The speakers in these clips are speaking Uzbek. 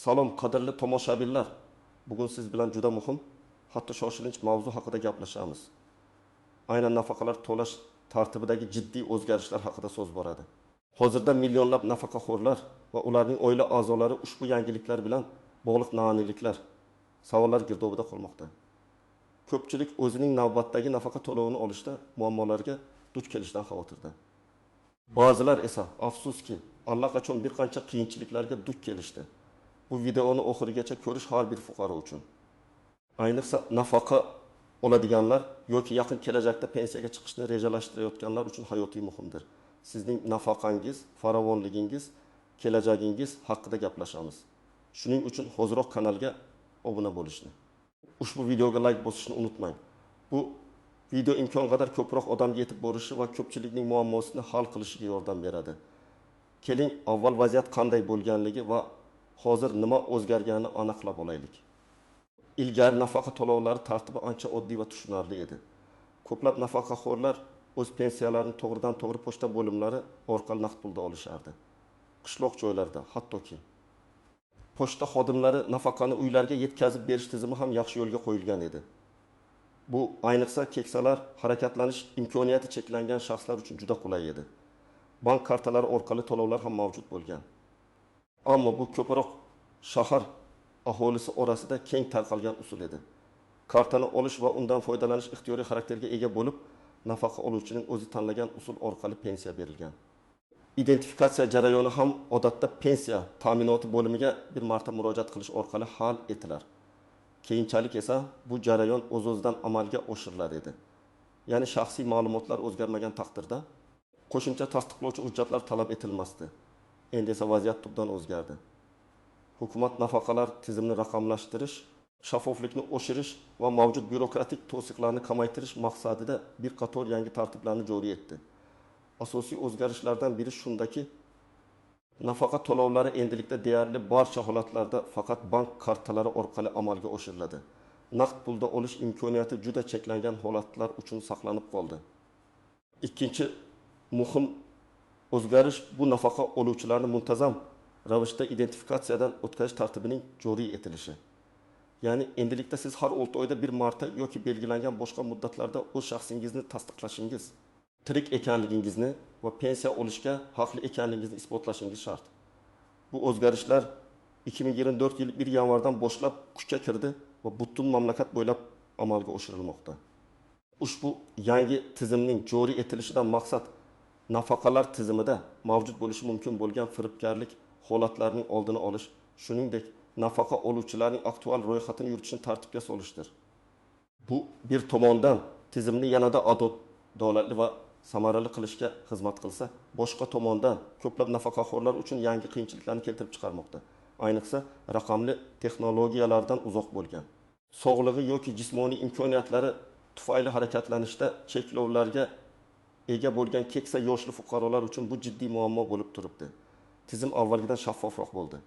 Salom qadrli tomoshabinlar. Bugun siz bilan juda muhim, hatto shoshilinch mavzu haqida gaplashamiz. Aynan nafaqalar to'lash tartibidagi jiddiy o'zgarishlar haqida so'z boradi. Hozirda millionlab nafaqaxo'rlar va ularning oila a'zolari ushbu yangiliklar bilan bog'liq noaniqliklar, savollar girdobida qolmoqda. Ko'pchilik o'zining navbatdagi nafaqa to'lovini olishda muammolarga duch kelishidan xavotirda. Ba'zilar esa afsuski allaqachon bir qancha qiyinchiliklarga duch kelishdi. Bu videoni oxirigacha ko'rish har bir fuqaro uchun. Ayniqsa nafaqa oladiganlar yoki yaqin kelajakda pensiyaga chiqishni rejalashtirayotganlar uchun hayotiy muhimdir. Sizning nafaqangiz, farovonligingiz, kelajagingiz haqida gaplashamiz. Shuning uchun hoziroq kanalga obuna bo'lishni, ushbu videoga like bosishni unutmang. Bu video imkon qadar ko'proq odamga yetib borishi va ko'pchilikning muammosini hal qilishiga yordam beradi. Keling, avval vaziyat qanday bo'lganligi va hozir nima o'zgarganini aniqlab olaylik. Ilgari nafaqa to'lovlari tartibi ancha oddiy va tushunarli edi. Ko'plab nafaqaxo'rlar o'z pensiyalarini to'g'ridan-to'g'ri pochta bo'limlari orqali naqd pulda olishardi. Qishloq joylarda, hattoki pochta xodimlari nafaqani uylarga yetkazib berish tizimi ham yaxshi yo'lga qo'yilgan edi. Bu ayniqsa keksalar, harakatlanish imkoniyati cheklangan shaxslar uchun juda qulay edi. Bank kartalari orqali to'lovlar ham mavjud bo'lgan. Ammo bu ko'proq shahar aholisi orasida keng tarqalgan usul edi. Kartani olish va undan foydalanish ixtiyoriy xarakterga ega bo'lib, nafaqa oluvchining o'zi tanlagan usul orqali pensiya berilgan. Identifikatsiya jarayoni ham odatda pensiya ta'minoti bo'limiga bir marta murojaat qilish orqali hal etilar. Keyinchalik esa bu jarayon o'z-o'zidan amalga oshiriladi edi. Ya'ni shaxsiy ma'lumotlar o'zgarmagan taqdirda qo'shimcha tasdiqlovchi hujjatlar talab etilmasdi. Endi esa vaziyat tubdan o'zgardi. Hukumat nafaqalar tizimini raqamlashtirish, shaffoflikni oshirish va mavjud byurokratik to'siqlarni kamaytirish maqsadida bir qator yangi tartiblarni joriy etdi. Asosiy o'zgarishlardan biri shundaki, nafaqa to'lovlari endilikda deyarli barcha holatlarda faqat bank kartalari orqali amalga oshiriladi. Naqd pulda olish imkoniyati juda cheklangan holatlar uchun saqlanib qoldi. Ikkinchi muhim o'zgarish bu nafaqa oluvchilarni muntazam ravishda identifikatsiyadan o'tkazish tartibining joriy etilishi. Ya'ni endilikda siz har 6 oyda bir marta yoki belgilangan boshqa muddatlarda o'z shaxsingizni tasdiqlashingiz, tirik ekanligingizni va pensiya olishga haqli ekanligingizni isbotlashingiz shart. Bu o'zgarishlar 2024 yil 1 yanvardan boshlab kuchga kirdi va butun mamlakat bo'ylab amalga oshirilmoqda. Ushbu yangi tizimning joriy etilishidan maqsad nafaqalar tizimida mavjud bo'lishi mumkin bo'lgan firibgarlik holatlarining oldini olish, shuningdek nafaqa oluvchilarning aktual ro'yxatini yuritishni tartibga solishdir. Bu bir tomondan tizimni yanada adolatli va samarali qilishga xizmat qilsa, boshqa tomondan ko'plab nafaqaxo'rlar uchun yangi qiyinchiliklarni keltirib chiqarmoqda. Ayniqsa raqamli texnologiyalardan uzoq bo'lgan, sog'lig'i yoki jismoniy imkoniyatlari tufayli harakatlanishda cheklovlarga ega bo'lgan keksa yoshli fuqarolar uchun bu jiddiy muammo bo'lib turibdi. Tizim avvalgidan shaffofroq bo'ldi.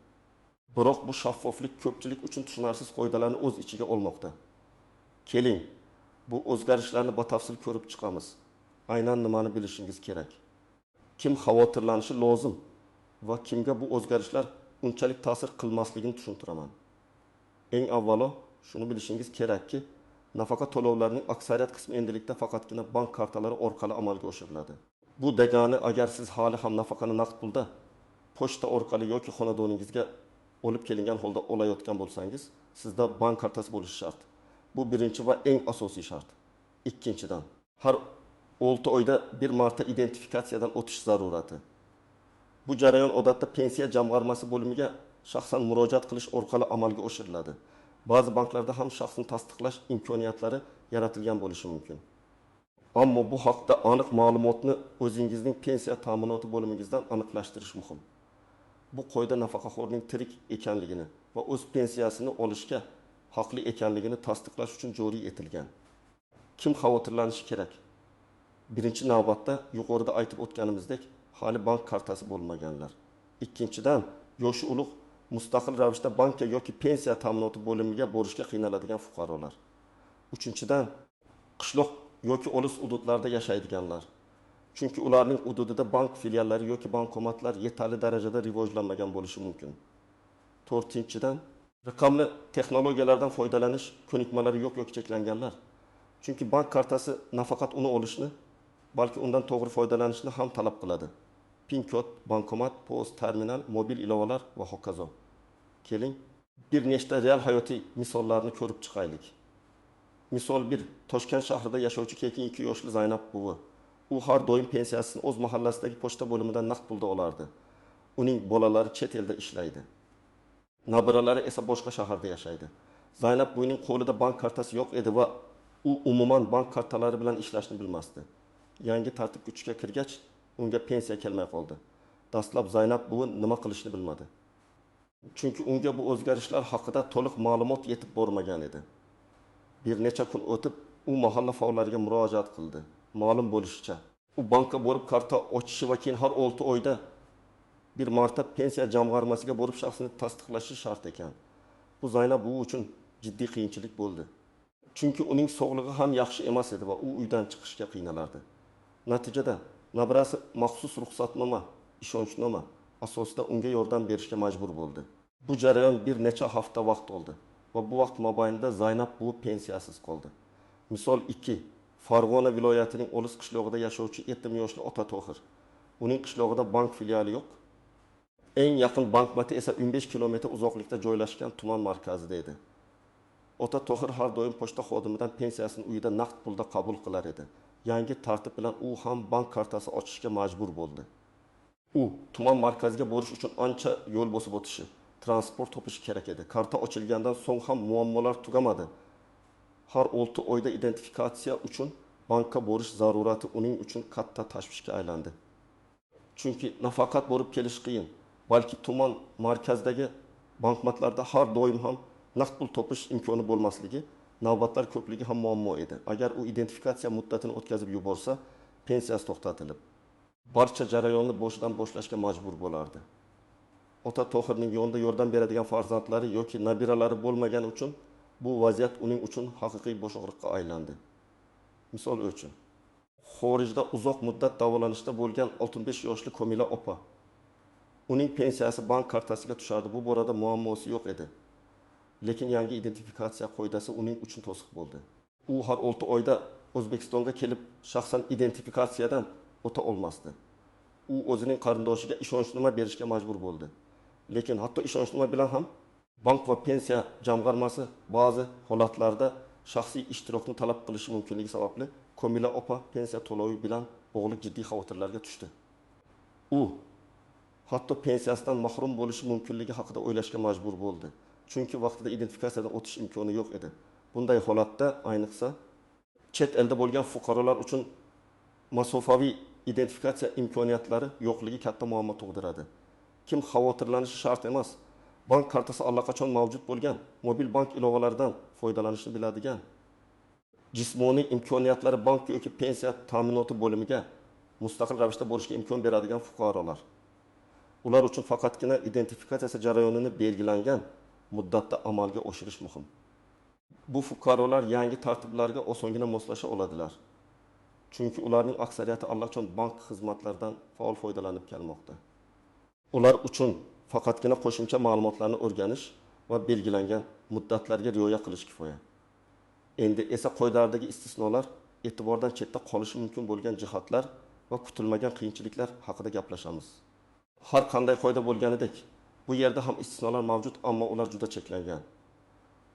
Biroq bu shaffoflik ko'pchilik uchun tushunarsiz qoidalarni o'z ichiga olmoqda. Keling, bu o'zgarishlarni batafsil ko'rib chiqamiz. Aynan nimani bilishingiz kerak? Kim xavotirlanishi lozim va kimga bu o'zgarishlar unchalik ta'sir qilmasligini tushuntiraman. Eng avvalo shuni bilishingiz kerakki, nafaqa to'lovlarining aksariyat qismi endilikda faqatgina bank kartalari orqali amalga oshiriladi. Bu degani, agar siz hali ham nafaqani naqd pulda pochta orqali yoki xonadoningizga olib kelingan holda olayotgan bo'lsangiz, sizda bank kartasi bo'lishi shart. Bu birinchi va eng asosiy shart. Ikkinchidan, har 6 oyda bir marta identifikatsiyadan o'tish zarurati. Bu jarayon odatda pensiya jamg'armasi bo'limiga shaxsan murojaat qilish orqali amalga oshiriladi. Ba'zi banklarda ham shaxsni tasdiqlash imkoniyatlari yaratilgan bo'lishi mumkin. Ammo bu haqda aniq ma'lumotni o'zingizning pensiya ta'minoti bo'limingizdan aniqlashtirish muhim. Bu qoida nafaqaxo'rning tirik ekanligini va o'z pensiyasini olishga haqli ekanligini tasdiqlash uchun joriy etilgan. Kim xavotirlanishi kerak? Birinchi navbatda yuqorida aytib o'tganimizdek, hali bank kartasi bo'lmaganlar. Ikkinchidan, yoshi ulug', mustaqil ravishda bankka yoki pensiya ta'minoti bo'limiga borishga qiynaladigan fuqarolar. Uchinchidan, qishloq yoki olis hududlarda yashaydiganlar. Chunki ularning hududida bank filiallari yoki bankomatlar yetarli darajada rivojlanmagan bo'lishi mumkin. To'rtinchidan, raqamli texnologiyalardan foydalanish ko'nikmalari yo'q yoki cheklanganlar. Chunki bank kartasi nafaqat uni olishni, balki undan to'g'ri foydalanishni ham talab qiladi. PIN kod, bankomat, post, terminal, mobil ilovalar va hokazo. Keling, bir nechta real hayotiy misollarni ko'rib chiqaylik. Misol 1. Toshkent shahrida yashovchi kekin 2 yoshli Zaynab buvi. U har doim pensiyasini o'z mahallasidagi pochta bo'limidan naqd pulda olardi. Uning bolalari chet elda ishlaydi. Nabiralari esa boshqa shaharda yashaydi. Zaynab buvining qo'lida bank kartasi yo'q edi va u umuman bank kartalari bilan ishlashni bilmasdi. Yangi tartib kuchga kirgach, unga pensiya kelmay qoldi. Dastlab Zaynab buvi nima qilishni bilmadi. Chunki unga bu o'zgarishlar haqida to'liq ma'lumot yetib bormagan edi. Bir necha kun o'tib, u mahalla faollariga murojaat qildi. Ma'lum bo'lishicha, u bankka borib karta ochishi va keyin har 6 oyda bir marta pensiya jamg'armasiga borib shaxsini tasdiqlashi shart ekan. Bu Zaynab buvi uchun jiddiy qiyinchilik bo'ldi. Chunki uning sog'lig'i ham yaxshi emas edi va u uydan chiqishga qiynalardi. Natijada nabirasi maxsus ruxsatnoma, ishonchnoma asosida unga yordam berishga majbur bo'ldi. Bu jarayon bir necha hafta vaqt oldi va bu vaqt mobaynida Zaynab buvi pensiyasiz qoldi. Misol 2. Farg'ona viloyatining Olis qishlog'ida yashovchi 7 yoshli ota Tohir. Uning qishlog'ida bank filiali yo'q. Eng yaqin bankmati esa 15 kilometr uzoqlikda joylashgan tuman markazida edi. Ota Tohir har doim pochta xodimidan pensiyasini uyida naqd pulda qabul qilar edi. Yangi tartib bilan u ham bank kartasi ochishga majbur bo'ldi. U tuman markaziga borish uchun ancha yo'l bosib o'tishi, transport topishi kerak edi. Karta ochilgandan so'ng ham muammolar tugamadi. Har 6 oyda identifikatsiya uchun bankka borish zarurati uning uchun katta tashvishga aylandi. Chunki nafaqat borib kelish qiyin, balki tuman markazdagi bankmatlarda har doim ham naqd pul topish imkoni bo'lmasligi, navbatlar ko'pligi ham muammo edi. Agar u identifikatsiya muddatini o'tkazib yuborsa, pensiyasi to'xtatilib, barcha jarayonni boshidan boshlashga majbur bo'lardi. Ota Tohirning yonida yordam beradigan farzandlari yoki nabiralari bo'lmagani uchun bu vaziyat uning uchun haqiqiy boshog'riqqa aylandi. Misol uchun, xorijda uzoq muddat davolanishda bo'lgan 65 yoshli Komila opa. Uning pensiyasi bank kartasiga tushardi. Bu borada muammosi yo'q edi. Lekin yangi identifikatsiya qoidasi uning uchun to'siq bo'ldi. U har 6 oyda O'zbekistonga kelib shaxsan identifikatsiyadan o'ta olmasdi. U o'zining qarindoshiga ishonchnoma berishga majbur bo'ldi. Lekin hatto ishonchnoma bilan ham bank va pensiya jamg'armasi ba'zi holatlarda shaxsiy ishtirokni talab qilishi mumkinligi sababli Komila opa pensiya to'lovi bilan bog'liq jiddiy xavotirlarga tushdi. U hatto pensiyasidan mahrum bo'lishi mumkinligi haqida o'ylashga majbur bo'ldi. Chunki vaqtida identifikatsiyadan o'tish imkoni yo'q edi. Bunday holatda ayniqsa chet elda bo'lgan fuqarolar uchun masofaviy identifikatsiya imkoniyatlari yo'qligi katta muammo tug'diradi. Kim xavotirlanishi shart emas. Bank kartasi allaqachon mavjud bo'lgan, mobil bank ilovalaridan foydalanishni biladigan, jismoniy imkoniyatlari bank yoki pensiya ta'minoti bo'limiga mustaqil ravishda borishga imkon beradigan fuqarolar. Ular uchun faqatgina identifikatsiya jarayonini belgilangan muddatda amalga oshirish muhim. Bu fuqarolar yangi tartiblarga osongina moslasha oladilar. Chunki ularning aksariyati allaqachon bank xizmatlaridan faol foydalanib kelmoqda. Ular uchun faqatgina qo'shimcha ma'lumotlarni o'rganish va belgilangan muddatlarga rioya qilish kifoya. Endi esa qoidalardagi istisnolar, e'tibordan chetda qolishi mumkin bo'lgan jihatlar va kutilmagan qiyinchiliklar haqida gaplashamiz. Har qanday qoida bo'lganidek, bu yerda ham istisnolar mavjud, ammo ular juda cheklangan.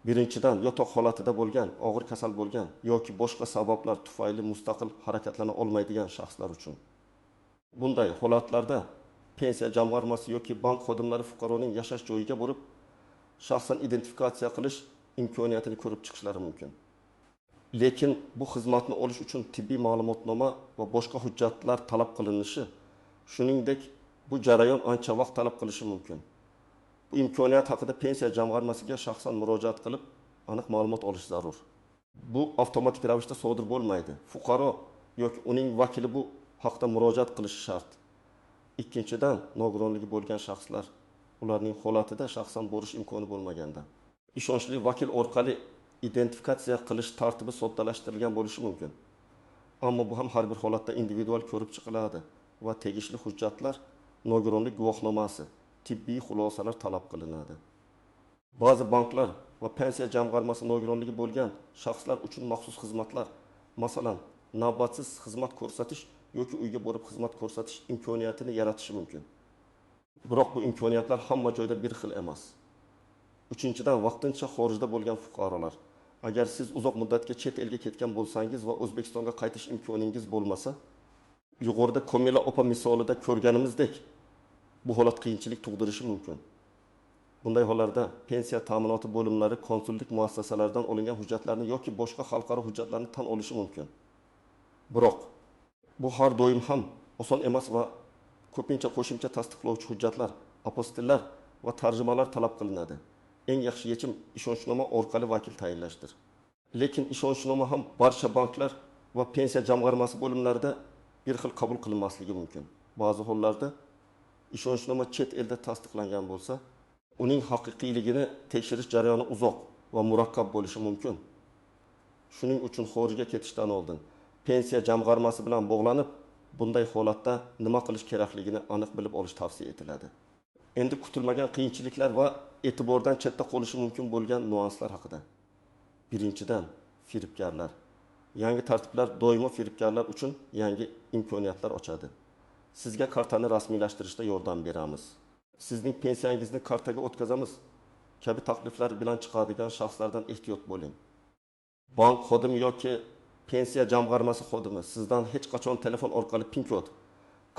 Birinchidan, yotoq holatida bo'lgan, og'ir kasal bo'lgan yoki boshqa sabablar tufayli mustaqil harakatlana olmaydigan shaxslar uchun. Bunday holatlarda pensiya jamg'armasi yoki bank xodimlari fuqaroning yashash joyiga borib, shaxsan identifikatsiya qilish imkoniyatini ko'rib chiqishlari mumkin. Lekin bu xizmatni olish uchun tibbiy ma'lumotnoma va boshqa hujjatlar talab qilinishi, shuningdek, bu jarayon ancha vaqt talab qilishi mumkin. Bu imkoniyat haqida pensiya jamg'armasiga shaxsan murojaat qilib, aniq ma'lumot olish zarur. Bu avtomatik ravishda sodir bo'lmaydi. Fuqaro yoki uning vakili bu haqda murojaat qilishi shart. Ikkinchidan, nogironligi bo'lgan shaxslar, ularning holatida shaxsan borish imkoni bo'lmaganda, ishonchli vakil orqali identifikatsiya qilish tartibi soddalashtirilgan bo'lishi mumkin. Ammo bu ham har bir holatda individual ko'rib chiqiladi va tegishli hujjatlar, nogironlik guvohnomasi, tibbiy xulosalar talab qilinadi. Ba'zi banklar va pensiya jamg'armasi nogironligi bo'lgan shaxslar uchun maxsus xizmatlar, masalan, navbatsiz xizmat ko'rsatish yoki uyga borib xizmat ko'rsatish imkoniyatini yaratishi mumkin. Biroq bu imkoniyatlar hamma joyda bir xil emas. Uchinchidan, vaqtincha xorijda bo'lgan fuqarolar. Agar siz uzoq muddatga chet elga ketgan bo'lsangiz va O'zbekistonga qaytish imkoningiz bo'lmasa, yuqorida Komila opa misolida ko'rganimizdek, bu holat qiyinchilik tug'dirishi mumkin. Bunday hollarda pensiya ta'minoti bo'limlari konsullik muassasalaridan olingan hujjatlarni yoki boshqa xalqaro hujjatlarni tan olishi mumkin. Biroq bu har doim ham oson emas va ko'pincha qo'shimcha tasdiqlovchi hujjatlar, apostillar va tarjimalar talab qilinadi. Eng yaxshi yechim ishonchnoma orqali vakil tayinlashdir. Lekin ishonchnoma ham barcha banklar va pensiya jamg'armasi bo'limlarida bir xil qabul qilinmasligi mumkin. Ba'zi hollarda ishonchnoma chet elda tasdiqlangan bo'lsa, uning haqiqiyligini tekshirish jarayoni uzoq va murakkab bo'lishi mumkin. Shuning uchun xorijga ketishdan oldin pensiya jamg'armasi bilan bog'lanib, bunday holatda nima qilish kerakligini aniq bilib olish tavsiya etiladi. Endi kutilmagan qiyinchiliklar va e'tibordan chetda qolishi mumkin bo'lgan nuanslar haqida. Birinchidan, firibgarlar. Yangi tartiblar doimo firibgarlar uchun yangi imkoniyatlar ochadi. Sizga kartani rasmiylashtirishda yordam beramiz. Sizning pensiyangizni kartaga o'tkazamiz kabi takliflar bilan chiqadigan shaxslardan ehtiyot bo'ling. Bank xodimi yoki pensiya jamg'armasi xodimi sizdan hech qachon telefon orqali PIN kod,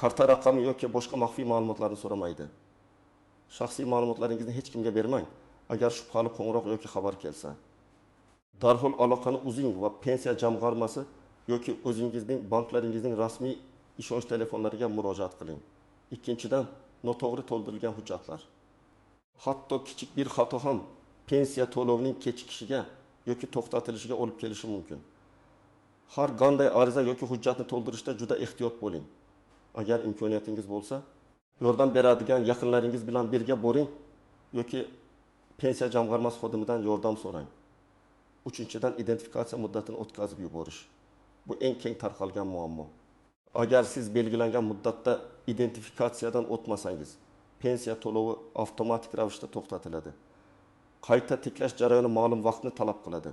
karta raqami yoki boshqa maxfiy ma'lumotlarni so'ramaydi. Shaxsiy ma'lumotlaringizni hech kimga bermang agar shubhali qo'ng'iroq yoki xabar kelsa. Darhol aloqani uzing va pensiya jamg'armasi yoki o'zingizning banklaringizning rasmiy ishonch telefonlariga murojaat qiling. Ikkinchidan, noto'g'ri to'ldirilgan hujjatlar. Hatto kichik bir xato ham pensiya to'lovining kechikishiga yoki to'xtatilishiga olib kelishi mumkin. Har qanday ariza yoki hujjatni to'ldirishda juda ehtiyot bo'ling. Agar imkoniyatingiz bo'lsa, yordam beradigan yaqinlaringiz bilan birga boring yoki pensiya jamg'armasi xodimidan yordam so'rang. Uchinchidan, identifikatsiya muddatini o'tkazib yuborish. Bu eng keng tarqalgan muammo. Agar siz belgilangan muddatda identifikatsiyadan o'tmasangiz, pensiya to'lovi avtomatik ravishda to'xtatiladi. Qayta tiklash jarayoni ma'lum vaqtni talab qiladi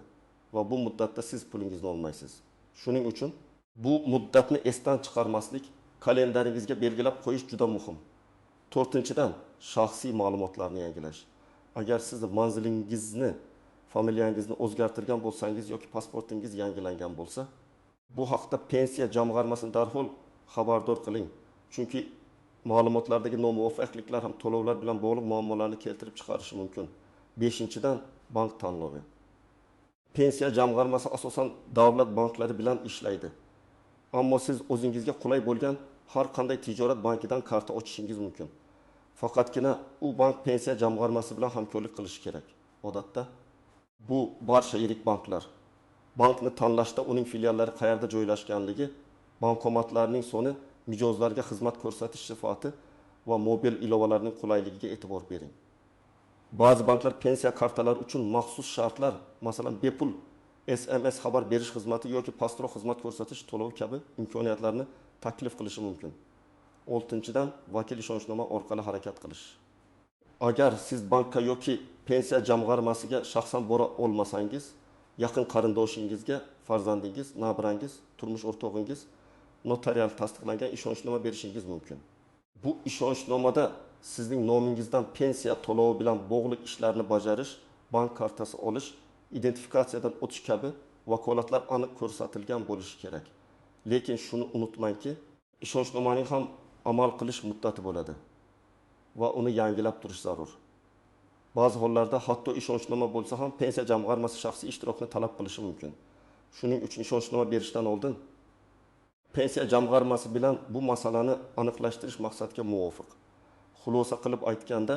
va bu muddatda siz pulingizni olmaysiz. Shuning uchun bu muddatni esdan chiqarmaslik, kalendaringizga belgilab qo'yish juda muhim. To'rtinchidan, shaxsiy ma'lumotlarni yangilash. Agar siz manzilingizni, familiyangizni o'zgartirgan bo'lsangiz yoki pasportingiz yangilangan bo'lsa, bu haqda pensiya jamg'armasini darhol xabardor qiling. Chunki ma'lumotlardagi nomuvofiqliklar ham to'lovlar bilan bog'liq muammolarni keltirib chiqarishi mumkin. Beshinchidan, bank tanlovi. Pensiya jamg'armasi asosan davlat banklari bilan ishlaydi. Ammo siz o'zingizga qulay bo'lgan har qanday tijorat bankidan karta ochishingiz mumkin. Faqatgina u bank pensiya jamg'armasi bilan hamkorlik qilishi kerak. Odatda bu barcha yirik banklar. Bankni tanlashda uning filiallari qayerda joylashganligi, bankomatlarning soni, mijozlarga xizmat ko'rsatish sifati va mobil ilovalarning qulayligiga e'tibor bering. Ba'zi banklar pensiya kartalari uchun maxsus shartlar, masalan, bepul SMS xabar berish xizmati yoki pastroq xizmat ko'rsatish to'lovi kabi imkoniyatlarni taklif qilishi mumkin. 6-dan, vakil ishonchnoma orqali harakat qilish. Agar siz bankka yoki pensiya jamg'armasiga shaxsan bora olmasangiz, yaqin qarindoshingizga, farzandingiz, nabrangiz, turmush o'rtog'ingiz notarial tasdiqlangan ishonchnoma berishingiz mumkin. Bu ishonchnomada sizning nomingizdan pensiya to'lovi bilan bog'liq ishlarni bajarish, bank kartasi olish, identifikatsiyadan o'tish kabi vakolatlar aniq ko'rsatilgan bo'lishi kerak. Lekin shuni unutmangki, ishonchnomaning ham amal qilish muddati bo'ladi va uni yangilab turish zarur. Ba'zi hollarda hatto ishonchnoma bo'lsa ham pensiya jamg'armasi shaxsiy ishtirokni talab qilishi mumkin. Shuning uchun ishonchnoma berishdan oldin pensiya jamg'armasi bilan bu masalani aniqlashtirish maqsadga muvofiq. Xulosa qilib aytganda,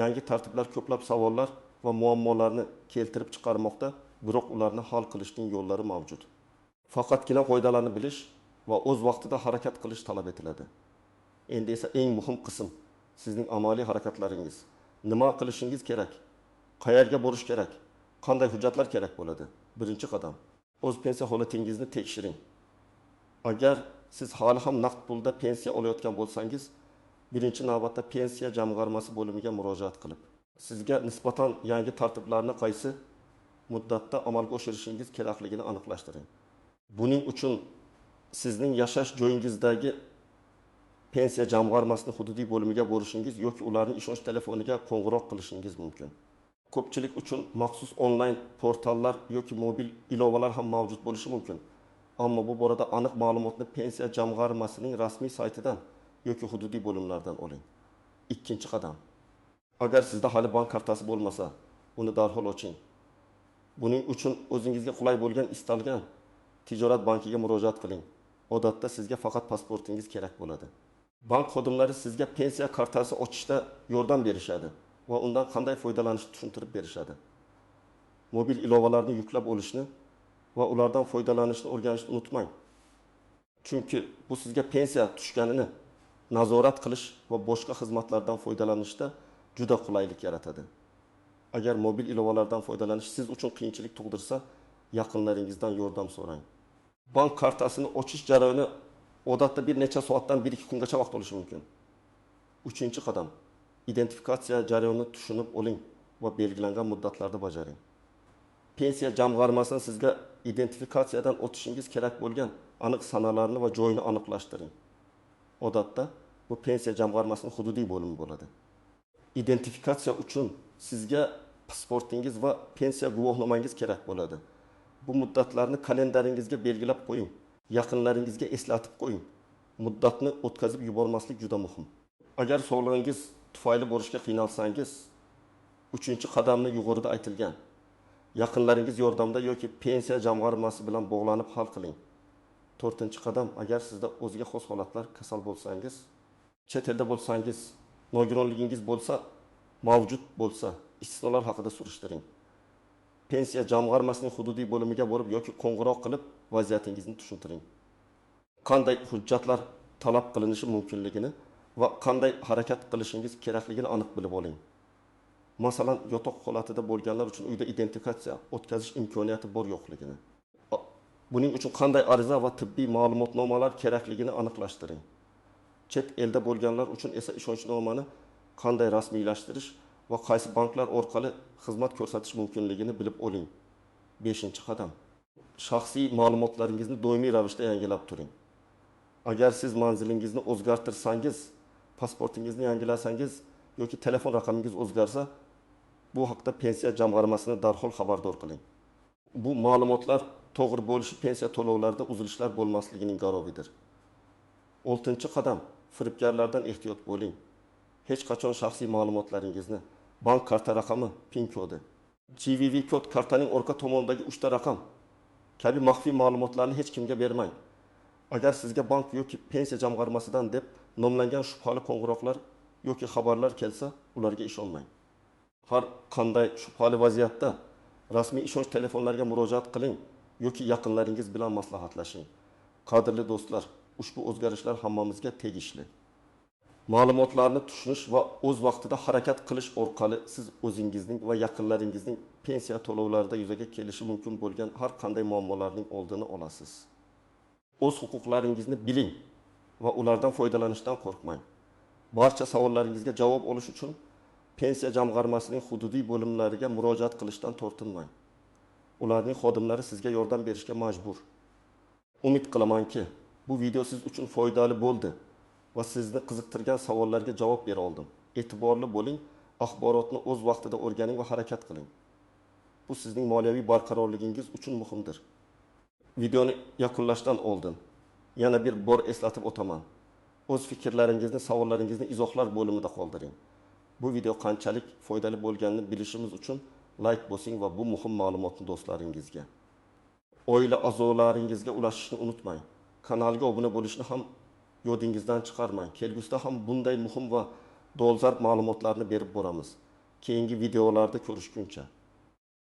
yangi tartiblar ko'plab savollar va muammolarni keltirib chiqarmoqda, biroq ularni hal qilishning yo'llari mavjud. Faqatgina qoidalarni bilish va o'z vaqtida harakat qilish talab etiladi. Endi esa eng muhim qism sizning amaliy harakatlaringiz. Nima qilishingiz kerak? Qayerga borish kerak? Qanday hujjatlar kerak bo'ladi? Birinchi qadam, o'z pensiya holatingizni tekshiring. Agar siz hali ham naqd pulda pensiya olayotgan bo'lsangiz, birinchi navbatda pensiya jamg'armasi bo'limiga murojaat qilib, Sizga nisbatan yangi tartiblarni qaysi muddatda amalga oshirishingiz kerakligini aniqlashtiring. Buning uchun sizning yashash joyingizdagi pensiya jamg'armasining hududiy bo'limiga borishingiz yoki ularning ishonch telefoniga qo'ng'iroq qilishingiz mumkin. Ko'pchilik uchun maxsus onlayn portallar yoki mobil ilovalar ham mavjud bo'lishi mumkin. Ammo bu borada aniq ma'lumotni pensiya jamg'armasining rasmiy saytidan yoki hududiy bo'limlardan oling. Ikkinchi qadam. Agar sizda hali bank kartasi bo'lmasa, uni darhol oching. Buning uchun o'zingizga qulay bo'lgan istalgan tijorat bankiga murojaat qiling. Odatda sizga faqat pasportingiz kerak bo'ladi. Bank xodimlari sizga pensiya kartasi ochishda yordam berishadi va undan qanday foydalanishni tushuntirib berishadi. Mobil ilovalarni yuklab olishni va ulardan foydalanishni o'rganishni unutmang. Chunki bu sizga pensiya tushganini nazorat qilish va boshqa xizmatlardan foydalanishda juda qulaylik yaratadi. Agar mobil ilovalardan foydalanish siz uchun qiyinchilik tug'dirsa, yaqinlaringizdan yordam so'rang. Bank kartasini ochish jarayoni odatda bir necha soatdan 1-2 kungacha vaqt olishi mumkin. Uchinchi qadam. Identifikatsiya jarayonini tushunib oling va belgilangan muddatlarda bajaring. Pensiya jamg'armasidan sizga identifikatsiyadan o'tishingiz kerak bo'lgan aniq sanalarni va joyini aniqlashtiring. Odatda bu pensiya jamg'armasining hududiy bo'limi bo'ladi. Identifikatsiya uchun sizga pasportingiz va pensiya guvohnomangiz kerak bo'ladi. Bu muddatlarni kalendaringizga belgilab qo'ying. Yaqinlaringizga eslatib qo'ying. Muddatni o'tkazib yubormaslik juda muhim. Agar sog'lig'ingiz tufayli borishga qiynalsangiz, 3-qadamni yuqorida aytilgan yaqinlaringiz yordamida yoki pensiya jamg'armasi bilan bog'lanib hal qiling. 4-qadam, agar sizda o'ziga xos holatlar, kasal bo'lsangiz, chet elda bo'lsangiz, nogironligingiz bo'lsa, mavjud bo'lsa, istisnolar haqida surishtiring. Pensiya jamg'armasining hududiy bo'limiga borib yoki qo'ng'iroq qilib vaziyatingizni tushuntiring. Qanday hujjatlar talab qilinishi mumkinligini va qanday harakat qilishingiz kerakligini aniq bilib oling. Masalan, yotoq holatida bo'lganlar uchun uyda identifikatsiya o'tkazish imkoniyati bor yo'qligini. Buning uchun qanday ariza va tibbiy ma'lumotnomalar kerakligini aniqlashtiring. Chet elda bo'lganlar uchun esa ishonchnomani qanday rasmiylashtirish va qaysi banklar orqali xizmat ko'rsatish mumkinligini bilib oling. 5-qadam. Shaxsiy ma'lumotlaringizni doimiy ravishda yangilab turing. Agar siz manzilingizni o'zgartirsangiz, pasportingizni yangilasangiz yoki telefon raqamingiz o'zgarsa, bu haqda pensiya jamg'armasini darhol xabardor qiling. Bu ma'lumotlar to'g'ri bo'lishi pensiya to'lovlarida uzilishlar bo'lmasligining garovidir. 6-qadam. Firibgarlardan ehtiyot bo'ling. Hech qachon shaxsiy ma'lumotlaringizni, bank karta raqami, PIN kodi, GVV kod, kartaning orqa tomonidagi 3 ta raqam kabi maxfiy ma'lumotlarni hech kimga bermang. Agar sizga bank yoki pensiya jamg'armasidan deb nomlangan shubhali qo'ng'iroqlar yoki xabarlar kelsa, ularga ishonmang. Har qanday shubhali vaziyatda rasmiy ishonch telefonlariga murojaat qiling yoki yaqinlaringiz bilan maslahatlashing. Qadrli do'stlar, ushbu o'zgarishlar hammamizga tegishli. Ma'lumotlarni tushunish va o'z vaqtida harakat qilish orqali siz o'zingizning va yaqinlaringizning pensiya to'lovlarida yuzaga kelishi mumkin bo'lgan har qanday muammolarning oldini olasiz. O'z huquqlaringizni biling va ulardan foydalanishdan qo'rqmang. Barcha savollaringizga javob olish uchun pensiya jamg'armasining hududiy bo'limlariga murojaat qilishdan tortinmang. Ularning xodimlari sizga yordam berishga majbur. Umid qilamanki, bu video siz uchun foydali bo'ldi va sizni qiziqtirgan savollarga javob bera oldim. E'tiborli bo'ling, axborotni o'z vaqtida o'rganing va harakat qiling. Bu sizning moliyaviy barqarorligingiz uchun muhimdir. Videoni yakunlashdan oldin yana bir bor eslatib o'taman. O'z fikrlaringizni, savollaringizni izohlar bo'limida qoldiring. Bu video qanchalik foydali bo'lganini bilishimiz uchun like bosing va bu muhim ma'lumotni do'stlaringizga, oila a'zolaringizga ulashishni unutmang. Kanalga obuna bo'lishni ham yodingizdan chiqarmang. Kelgusida ham bunday muhim va dolzarb ma'lumotlarni berib boramiz. Keyingi videolarda ko'rishguncha